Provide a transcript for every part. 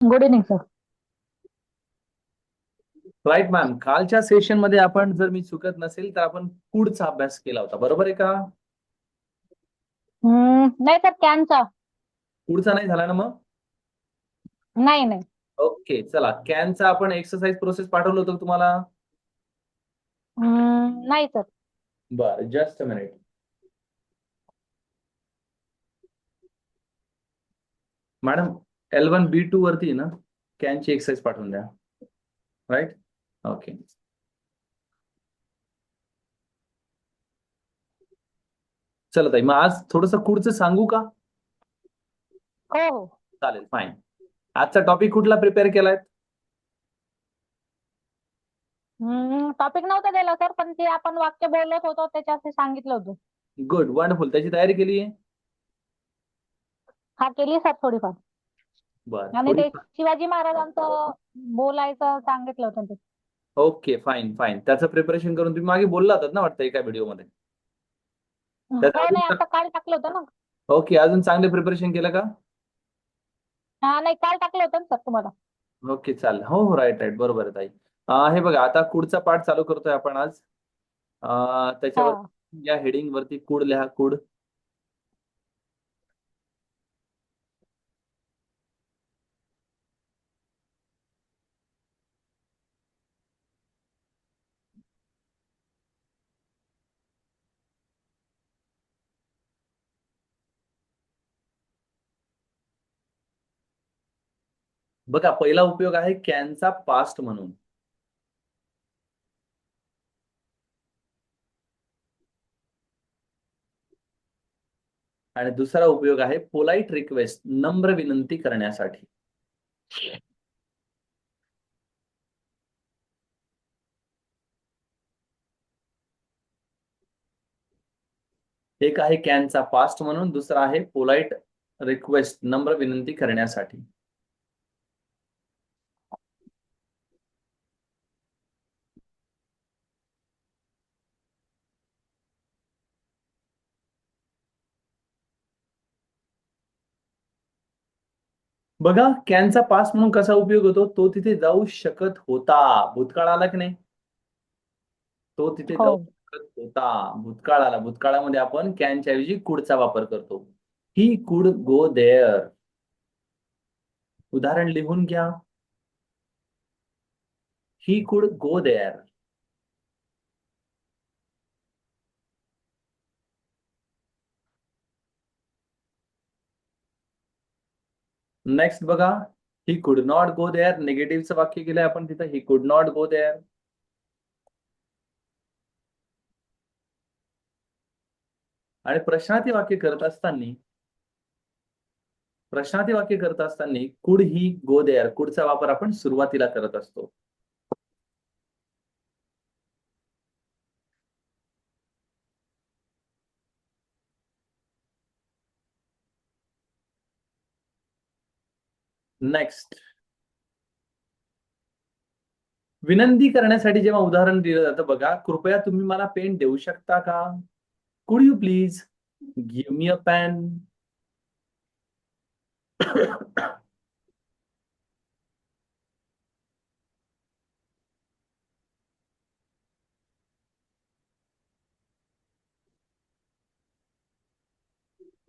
Good evening sir. Right ma'am, कालच्या session मध्ये आपण जर मी चुकत नसेल तर आपण फूडचा अभ्यास केला होता, बरोबर आहे का? नाही सर, कॅनचा. फूडचा नाही झाला ना मग? नाही नाही. ओके, चला कॅनचा आपण एक्सरसाइज प्रोसेस पाठवलं होतं तुम्हाला. नाही सर. बरं, just a minute. Madam, L1B2 वरती आहे ना, कॅनची एक्सरसाइज पाठवून द्या. राईट. ओके. चला ताई, मग आज थोडस फूडचं सांगू का? हो हो. चालेल, फाईन. आजचा टॉपिक कुठला प्रिपेअर केलाय? टॉपिक नव्हता दिला सर, पण ते आपण वाक्य बोलत होतो त्याच्यासाठी सांगितलं होतं. Good, wonderful. त्याची तयारी केली आहे? हा, केली सर थोडीफार. बरं, आणि थोडी. ते शिवाजी महाराजांचं बोलायचं सांगितलं होतं ते. Okay, fine fine. त्याचं प्रिपरेशन करून तुम्ही मागे बोलला होतात ना, वाटतं एका व्हिडिओमध्ये. त्याचं हो, नाही अजून. आता काल टाकलं होतं ना. ओके, अजून चांगले प्रिपरेशन केलं का? हा, नाही काल टाकलं होतं ना सर तुम्हाला. ओके, चालेल. हो हो, राईट राईट, बरोबर आहे ताई. हे बघा, आता कुडचा पाठ चालू करतोय आपण आज. त्याच्यावर हा. या हेडिंग वरती कुड लिहा, कुड. बघा, पहिला उपयोग आहे कॅनचा पास्ट म्हणून. आणि दुसरा उपयोग आहे पोलाइट रिक्वेस्ट, नम्र विनंती करण्यासाठी. एक आहे कॅनचा पास्ट म्हणून, दुसरा आहे पोलाइट रिक्वेस्ट, नम्र विनंती करण्यासाठी. बघा, कॅनचा पास्ट म्हणून कसा उपयोग होतो, तो तिथे जाऊ शकत होता. भूतकाळ आला की नाही? तो तिथे हो. जाऊ शकत होता. भूतकाळ आला. भूतकाळामध्ये आपण कॅनच्या ऐवजी कुडचा वापर करतो. He could go there. उदाहरण लिहून घ्या. He could go there. Next बघा, he could not go there. निगेटिव्हचं वाक्य केलंय आपण तिथं, he could not go there. आणि प्रश्नार्थी वाक्य करत असताना कुड ही गो देअर, कुडचा वापर आपण सुरुवातीला करत असतो. नेक्स्ट, विनंती करण्यासाठी जेव्हा उदाहरण दिलं जातं बघा, कृपया तुम्ही मला पेन देऊ शकता का? Could you please give me a pen?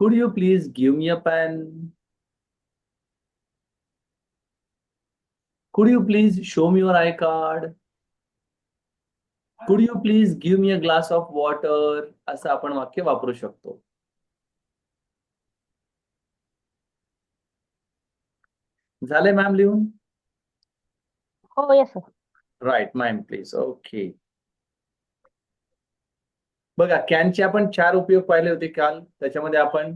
Could you please give me a pen? Could you please show me your I card? Could you please give me a glass of water? असं आपण वाक्य वापरू शकतो. झाले ma'am लिहून? हो, yes sir. Right ma'am, please. Okay. बघा, कॅनचे आपण 4 उपयोग पाहिले होते काल. त्याच्यामध्ये आपण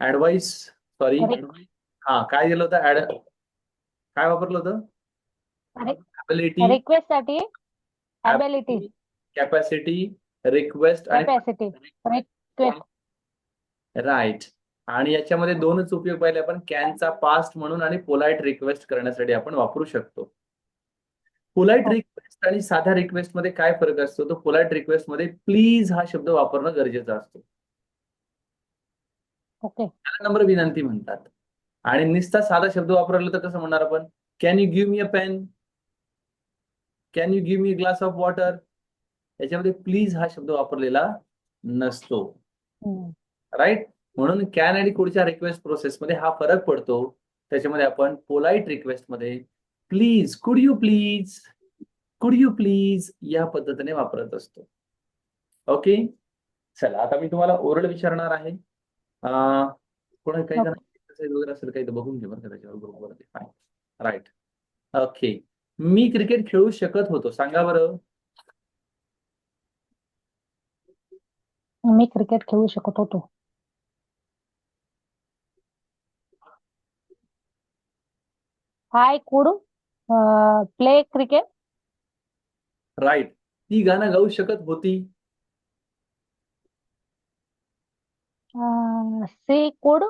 ऍडवाइस, सॉरी, हा काय दिलं होतं, काय वापरलं होतं? ॲबिलिटी, रिक्वेस्ट साठी ॲबिलिटी, कॅपॅसिटी, रिक्वेस्ट आणि कॅपॅसिटी, रिक्वेस्ट. राईट. आणि याच्यामध्ये 2च उपयोग पाहिले आपण, कॅनचा पास्ट म्हणून आणि पोलाइट रिक्वेस्ट करण्यासाठी आपण वापरू शकतो. पोलाइट रिक्वेस्ट आणि साध्या रिक्वेस्ट मध्ये काय फरक असतो? तो पोलाइट रिक्वेस्ट मध्ये प्लीज हा शब्द वापरणं गरजेचं असतो. ओके. त्याला नम्र विनंती म्हणतात. आणि नुसता साधा शब्द वापरला तर कसं म्हणणार आपण? Can you give me a pen, can you give me a glass of water. याच्यामध्ये प्लीज हा शब्द वापरलेला नसतो. हम्म. राईट. म्हणून कॅन आणि कुडच्या रिक्वेस्ट प्रोसेसमध्ये हा फरक पडतो. त्याच्यामध्ये आपण पोलाइट रिक्वेस्ट मध्ये प्लीज, कुड यू प्लीज, कुड यू प्लीज या पद्धतीने वापरत असतो. ओके. चला आता मी तुम्हाला ओरल विचारणार आहे. कोणा काही जण Okay. वगैरे असेल काही तर बघून घे बरं का त्याच्यावर ग्रुपवरती. फाईन. राईट. ओके. मी क्रिकेट खेळू शकत होतो, सांगा बरं. मी क्रिकेट खेळू शकत होतो. I could play cricket. Right. ती गाणं गाऊ शकत होती. She could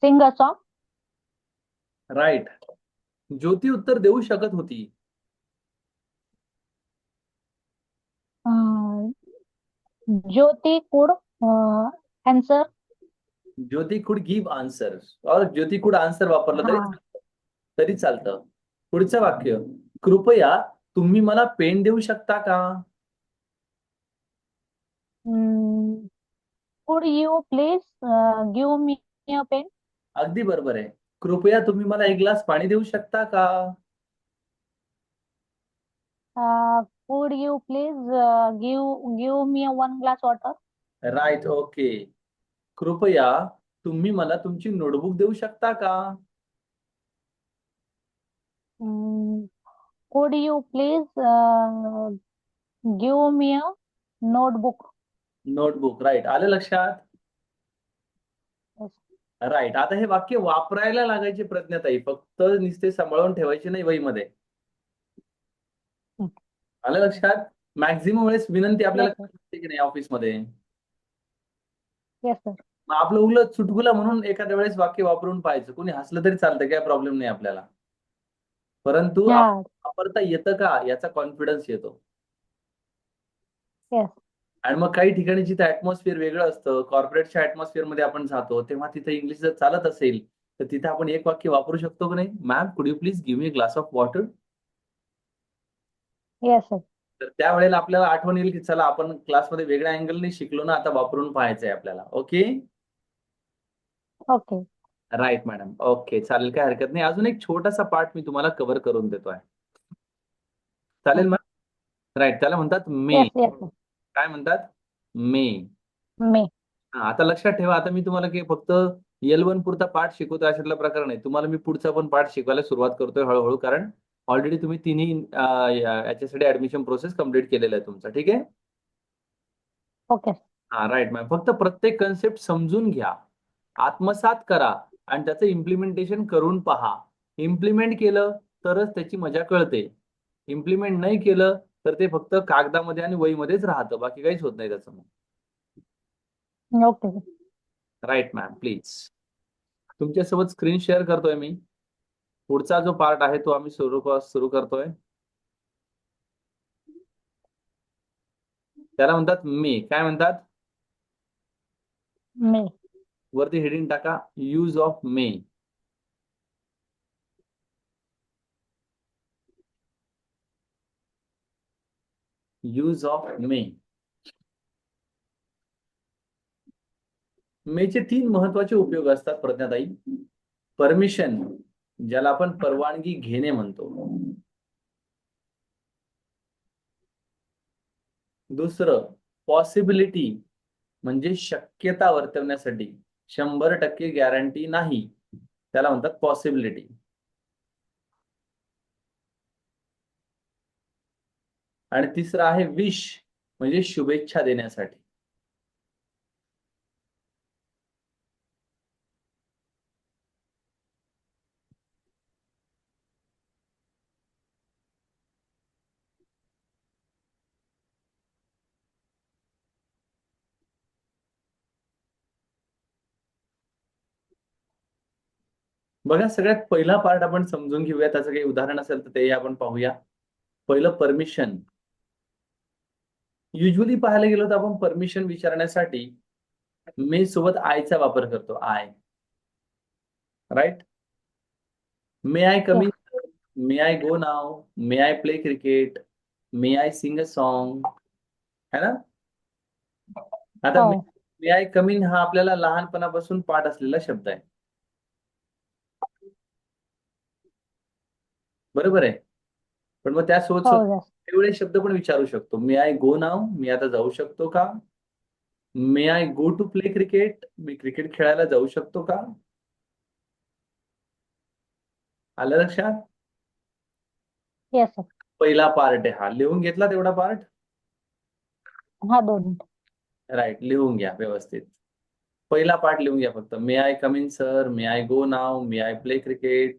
sing a song. Right. Jyoti उत्तर देऊ शकत होती. ज्योती कुड आन्सर. ज्योती कुड गिव्ह आन्सर और ज्योती कुड आन्सर वापरलं तरी हा. तरी चालतं. पुढचं वाक्य, कृपया तुम्ही मला पेन देऊ शकता का? Could you please give me a pen. अगदी बरोबर आहे. कृपया तुम्ही मला एक ग्लास पाणी देऊ शकता का? Could you please give me one glass water. Right. Okay. कृपया तुम्ही मला तुमची नोटबुक देऊ शकता का? Could you please give me a notebook. Notebook. Right. आलं लक्षात? राईट. आता हे वाक्य वापरायला लागायचे प्रज्ञाताई, फक्त नुसते सांभाळून ठेवायचे नाही वहीमध्ये. आलं लक्षात? मॅक्झिमम वेळेस विनंती आपल्याला येस सर. करते की नाही ऑफिसमध्ये. Yes sir. मग आपलं उलट चुटकुला म्हणून एखाद्या वेळेस वाक्य वापरून पाहायचं. कोणी हसलं तरी चालतं, काय प्रॉब्लेम नाही आपल्याला. परंतु हा. वापरता येतं का याचा कॉन्फिडन्स येतो. येस. आणि मग काही ठिकाणी जिथे ऍटमॉस्फिअर वेगळं असतं, कॉर्पोरेटच्या ऍटमॉस्फिअर मध्ये आपण जातो, तेव्हा तिथे इंग्लिश जर चालत असेल तर तिथे आपण एक वाक्य वापरू शकतो की नाही? मॅम कुड you please give me glass of water. Yes sir. तर त्यावेळेला आपल्याला आठवण येईल की चला आपण क्लासमध्ये वेगळ्या अँगलने शिकलो ना, आता वापरून पाहायचंय आपल्याला. Okay. Okay. Right madam. Okay, चालेल, काय हरकत नाही. अजून एक छोटासा पार्ट मी तुम्हाला कव्हर करून देतोय. चालेल मॅम? राईट. त्याला म्हणतात मे. येस. Yes sir. काय म्हणतात? मे. मे. आता लक्षात ठेवा, आता मी तुम्हाला की फक्त L1 पुरता पाठ शिकवतोय अशातला प्रकार नाही. तुम्हाला मी पुढचा पण पाठ शिकवायला सुरुवात करतोय हळूहळू, कारण ऑलरेडी तुम्ही तिन्ही याच्यासाठी ऍडमिशन प्रोसेस कम्प्लीट केलेलं आहे तुमचं. ठीक आहे. ओके. हा, राईट मॅम. फक्त प्रत्येक कन्सेप्ट समजून घ्या, आत्मसात करा आणि त्याचं इम्प्लिमेंटेशन करून पहा. इम्प्लिमेंट केलं तरच त्याची मजा कळते. इम्प्लिमेंट नाही केलं तर ते फक्त कागदामध्ये आणि वहीमध्येच राहतं, बाकी काहीच होत नाही त्याचं. ओके. Right ma'am. प्लीज. तुमच्यासोबत स्क्रीन शेअर करतोय मी. पुढचा जो पार्ट आहे तो आम्ही सुरू करतोय. त्याला म्हणतात मे. काय म्हणतात? मे. वरती हेडिंग टाका, use of may. Use of may. मेचे 3 महत्वाचे उपयोग असतात प्रज्ञाताई. परमिशन, ज्याला आपण परवानगी घेणे म्हणतो. दुसरं पॉसिबिलिटी, म्हणजे शक्यता वर्तवण्यासाठी. 100% गॅरंटी नाही, त्याला म्हणतात पॉसिबिलिटी. आणि तिसरं आहे विश, म्हणजे शुभेच्छा देण्यासाठी. बघा, सगळ्यात पहिला पार्ट आपण समजून घेऊया, त्याचं काही उदाहरण असेल तर तेही आपण पाहूया. पहिलं परमिशन. युजली पाहायला गेलो तर आपण परमिशन विचारण्यासाठी मे सोबत आयचा वापर करतो. I. Right. May I come in? May I go now? May I play cricket? May I sing a song? है ना? आता हो मे आय कम इन हा आपल्याला लहानपणापासून पाठ असलेला शब्द आहे. बरोबर आहे. पण मग त्यासोबत हो सोबत yes. वेगवेगळे शब्द पण विचारू शकतो. मे आय गो नाव? मी आता जाऊ शकतो का? May I go to play cricket? मी क्रिकेट खेळायला जाऊ शकतो का? आलं लक्षात? Yes sir. पहिला पार्ट आहे हा. लिहून घेतला तेवढा पार्ट? हा 2 मिनिट. राईट. लिहून घ्या व्यवस्थित. पहिला पार्ट लिहून घ्या फक्त. May I come in sir? May I go now? May I play cricket?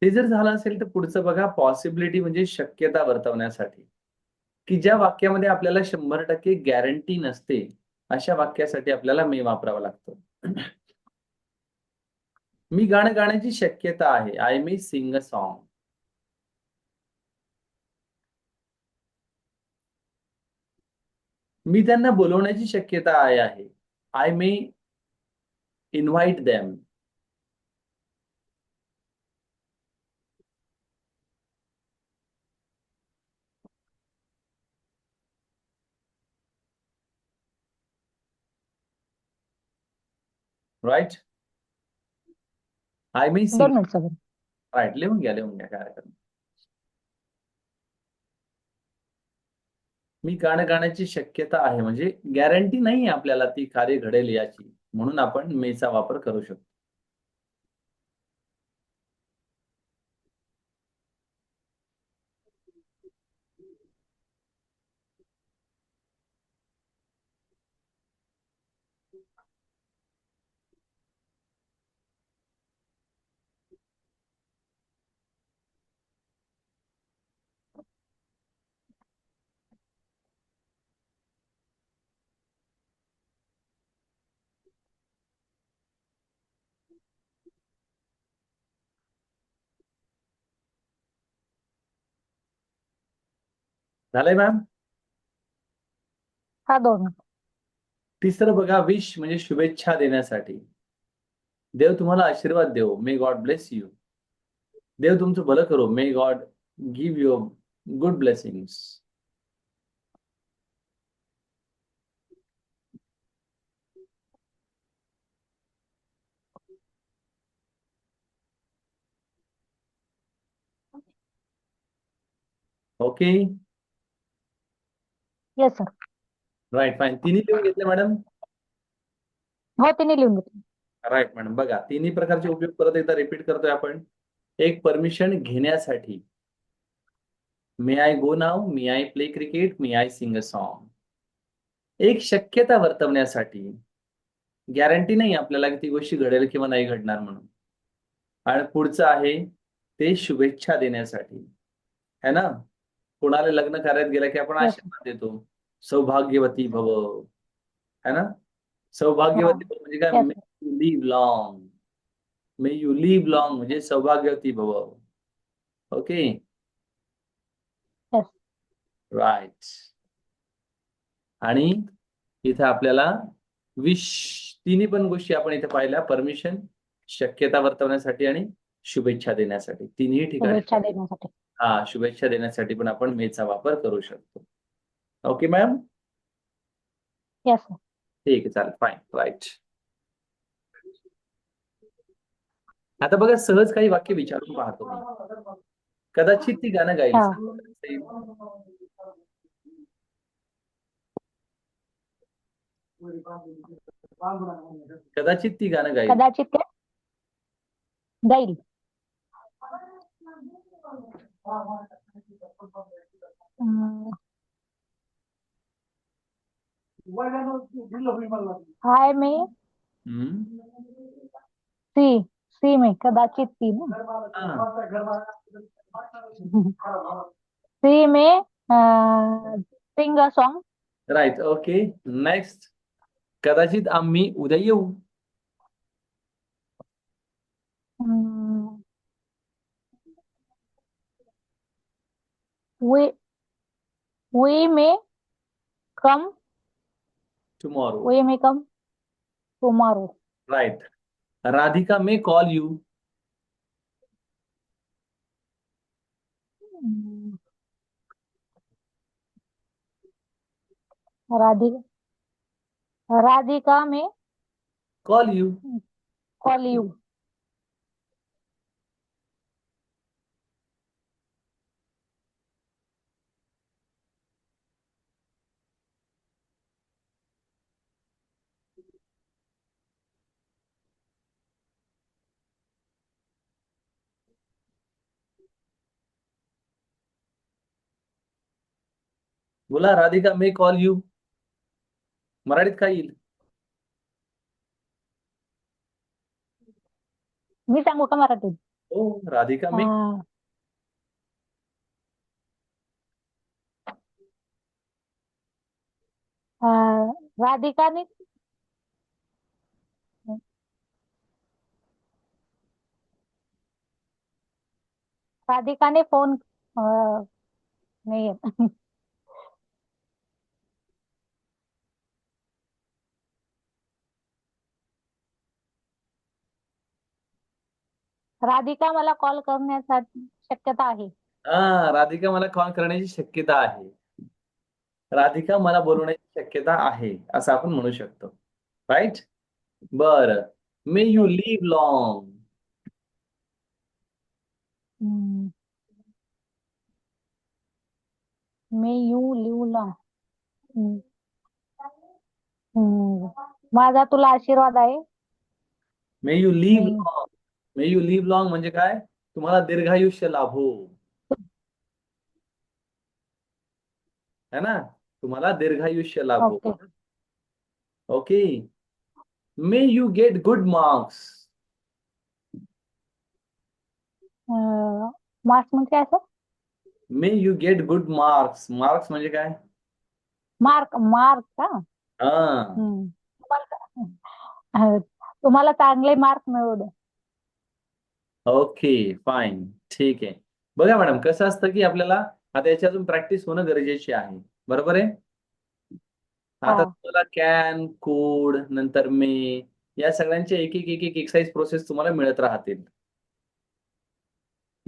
ते जर झालं असेल तर पुढचं बघा, पॉसिबिलिटी म्हणजे शक्यता वर्तवण्यासाठी, की ज्या वाक्यामध्ये आपल्याला 100% गॅरंटी नसते, अशा वाक्यासाठी आपल्याला मे वापरावा लागतो. मी गाणं गाण्याची शक्यता आहे. I may sing a song. मी त्यांना बोलवण्याची शक्यता आहे. I may invite them. Right. I may 2 sing. Minute sir. Right. लिहून घ्या, लिहून घ्या, काय हरकत नाही. मी गाणं गाण्याची शक्यता आहे म्हणजे गॅरंटी नाही आपल्याला ती कार्य घडेल याची, म्हणून आपण मेचा वापर करू शकतो. झालंय मॅम? हा 2 मिनिट. तिसरं बघा, विश म्हणजे शुभेच्छा देण्यासाठी. देव तुम्हाला आशीर्वाद देव. May God bless you. देव तुमचं भलं करो. May God give you good blessings. Okay. Yes sir. Right. Fine. तिन्ही लिहून घेतले मॅडम? हो तिने लिहून घेतलं. Right madam. बघा, तिन्ही प्रकारचे उपयोग परत एकदा रिपीट करतोय आपण. एक, परमिशन घेण्यासाठी. May I go now? May I play cricket? May I sing a song? एक, शक्यता वर्तवण्यासाठी. गॅरंटी नाही आपल्याला की ती गोष्ट घडेल किंवा नाही घडणार म्हणून. आणि पुढचं आहे ते शुभेच्छा देण्यासाठी, है ना? कोणाला लग्न कार्यात गेलं की आपण येस सर. आशीर्वाद देतो. सौभाग्यवती भव, है ना? हा सौभाग्यवती भव म्हणजे काय? Yes may sir. You live long. May you live long म्हणजे सौभाग्यवती भव. ओके. येस. राईट. आणि इथे आपल्याला विश, तिन्ही पण गोष्टी आपण इथे पाहिल्या. परमिशन, शक्यता वर्तवण्यासाठी आणि शुभेच्छा देण्यासाठी. तिन्ही ठिकाणी शुभेच्छा देण्यासाठी. हा, शुभेच्छा देण्यासाठी पण आपण मेचा वापर करू शकतो. Okay ma'am? Yes sir. ठीक आहे, चालेल. फाईन. राईट. आता बघा, सहज काही वाक्य विचारून पाहतो मी. कदाचित ती गाणं गाईल. हा कदाचित ती गाणं गाईल. कदाचित ते जाईल. हाय मे हम्म. सी सी में कदाचित सी ना. हा. See me sing a song. Right. Okay. Next. कदाचित आम्ही उद्या येऊ. We we may come tomorrow. We may come tomorrow. Right. Radhika may call you. Radhika Radhika may call you. Call you. बोला राधिका मे कॉल यू. मराठीत काय येईल? मी सांगू का मराठीत? हो, राधिका मे. अं, अं, राधिकाने राधिकाने फोन नाही येत. राधिका मला कॉल करण्यासाठी शक्यता आहे. राधिका मला कॉल करण्याची शक्यता आहे. राधिका मला बोलवण्याची शक्यता आहे असं आपण म्हणू शकतो. राईट. बर. May you live long. May you लिवला. माझा तुला आशीर्वाद आहे. May you live may long. May you live long म्हणजे काय? तुम्हाला दीर्घायुष्य लाभो. है ना? तुम्हाला दीर्घायुष्य लाभो. Okay. Okay. May you get good marks. Marks म्हणजे काय असं? May you get good marks. Marks म्हणजे काय? मार्क मार्क का? हा. तुम्हाला तुम्हाला चांगले मार्क मिळू दे. Okay, fine. ठीक आहे. बघा मॅडम, कसं असतं की आपल्याला आता याची अजून प्रॅक्टिस होणं गरजेची आहे. बरोबर आहे? आता हा. तुम्हाला कॅन, कोड, नंतर मे या सगळ्यांचे एक एक एक एक एक्सरसाइज प्रोसेस तुम्हाला मिळत राहतील.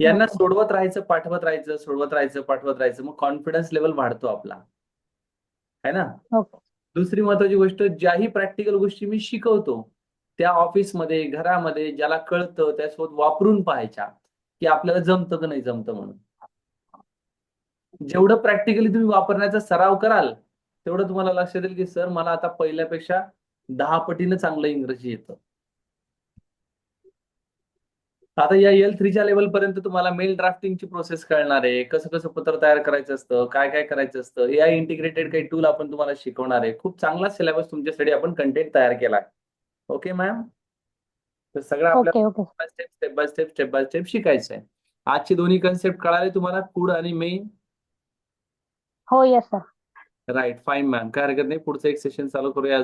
यांना ओके. सोडवत राहायचं, पाठवत राहायचं, सोडवत राहायचं, पाठवत राहायचं. मग कॉन्फिडन्स लेवल वाढतो आपला. है ना? ओके. दुसरी महत्वाची गोष्ट, ज्याही प्रॅक्टिकल गोष्टी मी शिकवतो त्या ऑफिसमध्ये, घरामध्ये ज्याला कळतं त्यासोबत वापरून पाहायच्या की आपल्याला जमतं का नाही जमतं म्हणून. जेवढं प्रॅक्टिकली तुम्ही वापरण्याचा सराव कराल तेवढं तुम्हाला लक्षात येईल की सर मला आता पहिल्यापेक्षा 10 पटीनं चांगलं इंग्रजी येतं. आता या L3च्या लेवल पर्यंत तुम्हाला मेल ड्राफ्टिंगची प्रोसेस कळणार आहे, कसं कसं पत्र तयार करायचं असतं, काय काय करायचं असतं. AI इंटिग्रेटेड काही टूल आपण तुम्हाला शिकवणार आहे. खूप चांगला सिलेबस तुमच्यासाठी आपण कंटेंट तयार केला आहे. Okay ma'am. तर सगळं ओके. आपल्याला okay. Step by step step by step शिकायचं आहे. आजची दोन्ही कन्सेप्ट कळाले तुम्हाला, कुड आणि मे? हो. Yes sir. Right, fine ma'am. काय हरकत नाही. पुढचं एक सेशन चालू करूया.